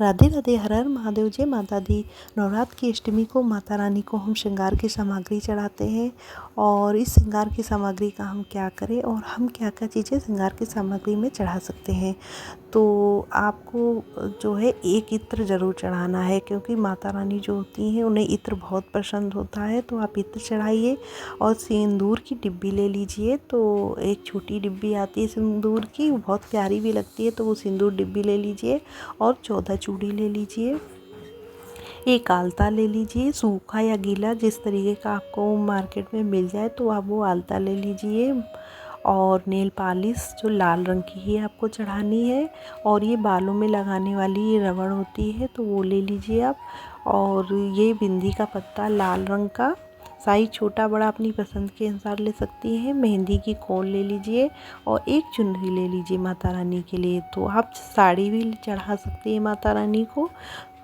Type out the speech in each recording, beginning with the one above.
राधे राधे, हर हर महादेव, जय माता दी। नवरात्र की अष्टमी को माता रानी को हम श्रृंगार की सामग्री चढ़ाते हैं। और इस श्रृंगार की सामग्री का हम क्या करें और हम क्या क्या चीज़ें श्रृंगार की सामग्री में चढ़ा सकते हैं। तो आपको जो है एक इत्र ज़रूर चढ़ाना है, क्योंकि माता रानी जो होती हैं उन्हें इत्र बहुत पसंद होता है। तो आप इत्र चढ़ाइए और सिंदूर की डिब्बी ले लीजिए। तो एक छोटी डिब्बी आती है सिंदूर की, वो बहुत प्यारी भी लगती है, तो वो सिंदूर डिब्बी ले लीजिए। और 14 चूड़ी ले लीजिए। एक आलता ले लीजिए, सूखा या गीला जिस तरीके का आपको मार्केट में मिल जाए तो आप वो आलता ले लीजिए। और नेल पॉलिश जो लाल रंग की ही आपको चढ़ानी है। और ये बालों में लगाने वाली ये रबड़ होती है, तो वो ले लीजिए आप। और ये बिंदी का पत्ता लाल रंग का, साइज छोटा बड़ा अपनी पसंद के अनुसार ले सकती हैं। मेहंदी की कोन ले लीजिए और एक चुनरी ले लीजिए माता रानी के लिए। तो आप साड़ी भी चढ़ा सकती हैं माता रानी को,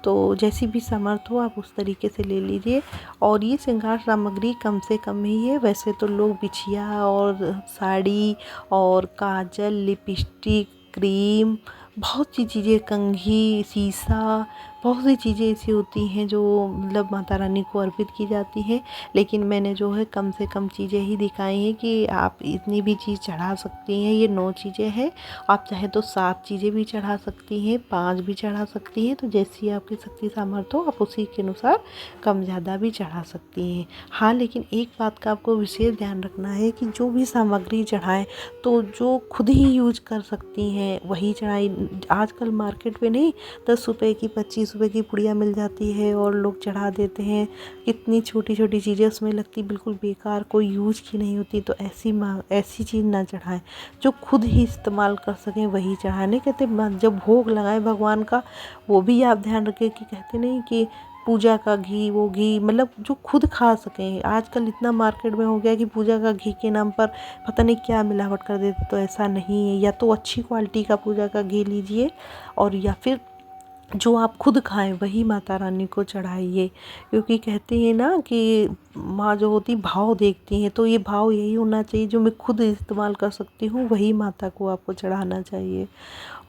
तो जैसी भी समर्थ हो आप उस तरीके से ले लीजिए। और ये श्रृंगार सामग्री कम से कम ही है। वैसे तो लोग बिछिया और साड़ी और काजल, लिपस्टिक, क्रीम, बहुत सी चीज़ें, कंघी, शीशा, बहुत सी चीज़ें ऐसी होती हैं जो मतलब माता रानी को अर्पित की जाती हैं। लेकिन मैंने जो है कम से कम चीज़ें ही दिखाई हैं कि आप इतनी भी चीज़ चढ़ा सकती हैं। ये 9 चीज़ें हैं, आप चाहे तो 7 चीज़ें भी चढ़ा सकती हैं, 5 भी चढ़ा सकती हैं। तो जैसी आपकी शक्ति सामर्थ्य हो आप उसी के अनुसार कम ज़्यादा भी चढ़ा सकती हैं। हाँ, लेकिन एक बात का आपको विशेष ध्यान रखना है कि जो भी सामग्री चढ़ाएं तो जो खुद ही यूज कर सकती हैं वही चढ़ाई। आजकल मार्केट में नहीं 10 रुपए की 25 रुपए की पुड़िया मिल जाती है और लोग चढ़ा देते हैं। कितनी छोटी छोटी चीज़ें उसमें लगती, बिल्कुल बेकार, कोई यूज की नहीं होती। तो ऐसी चीज़ ना चढ़ाएं, जो खुद ही इस्तेमाल कर सकें वही चढ़ाने। कहते जब भोग लगाएं भगवान का, वो भी आप ध्यान रखें कि कहते नहीं कि पूजा का घी, वो घी मतलब जो खुद खा सकें। आजकल इतना मार्केट में हो गया कि पूजा का घी के नाम पर पता नहीं क्या मिलावट कर देते। तो ऐसा नहीं है, या तो अच्छी क्वालिटी का पूजा का घी लीजिए और या फिर जो आप खुद खाएं वही माता रानी को चढ़ाइए। क्योंकि कहते हैं ना कि माँ जो होती भाव देखती हैं, तो ये भाव यही होना चाहिए, जो मैं खुद इस्तेमाल कर सकती हूँ वही माता को आपको चढ़ाना चाहिए।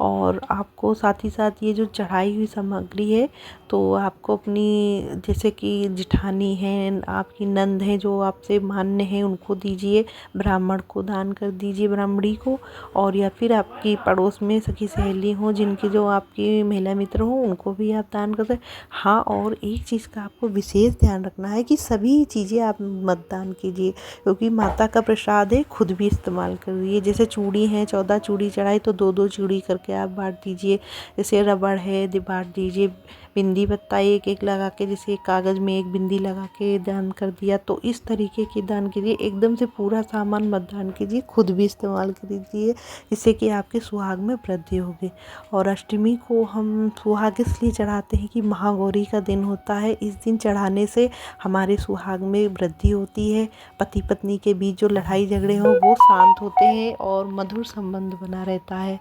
और आपको साथ ही साथ ये जो चढ़ाई हुई सामग्री है, तो आपको अपनी जैसे कि जिठानी हैं, आपकी नंद हैं जो आपसे मान्य हैं, उनको दीजिए। ब्राह्मण को दान कर दीजिए, ब्राह्मणी को। और या फिर आपकी पड़ोस में सखी सहेली हो, जिनकी जो आपकी महिला मित्र हो, उनको भी आप दान कर सकते। हाँ, और एक चीज़ का आपको विशेष ध्यान रखना है कि सभी चीज़ें आप मत दान कीजिए, क्योंकि माता का प्रसाद है, खुद भी इस्तेमाल करिए। जैसे चूड़ी हैं, 14 चूड़ी चढ़ाई तो 2-2 चूड़ी करके आप बांट दीजिए। जैसे रबड़ है बांट दीजिए। बिंदी पत्ता एक एक लगा के, जैसे कागज़ में एक बिंदी लगा के दान कर दिया, तो इस तरीके की दान कीजिए। एकदम से पूरा सामान मत दान कीजिए, खुद भी इस्तेमाल कीजिए, जिससे कि आपके सुहाग में वृद्धि होगी। और अष्टमी को हम सुहाग इसलिए चढ़ाते हैं कि महागौरी का दिन होता है। इस दिन चढ़ाने से हमारे सुहाग में वृद्धि होती है। पति पत्नी के बीच जो लड़ाई झगड़े हों वो शांत होते हैं और मधुर संबंध बना रहता है।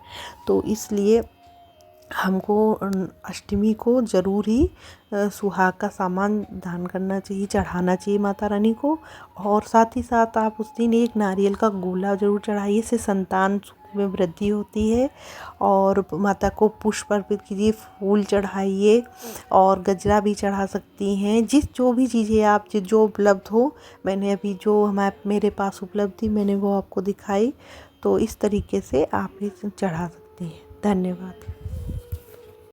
तो इसलिए हमको अष्टमी को ज़रूर ही सुहाग का सामान दान करना चाहिए, चढ़ाना चाहिए माता रानी को। और साथ ही साथ आप उस दिन एक नारियल का गोला ज़रूर चढ़ाइए, इससे संतान में वृद्धि होती है। और माता को पुष्प अर्पित कीजिए, फूल चढ़ाइए और गजरा भी चढ़ा सकती हैं। जो भी चीज़ें आप जो उपलब्ध हो, मैंने अभी जो मेरे पास उपलब्ध थी मैंने वो आपको दिखाई। तो इस तरीके से आप इसे चढ़ा सकती हैं। धन्यवाद।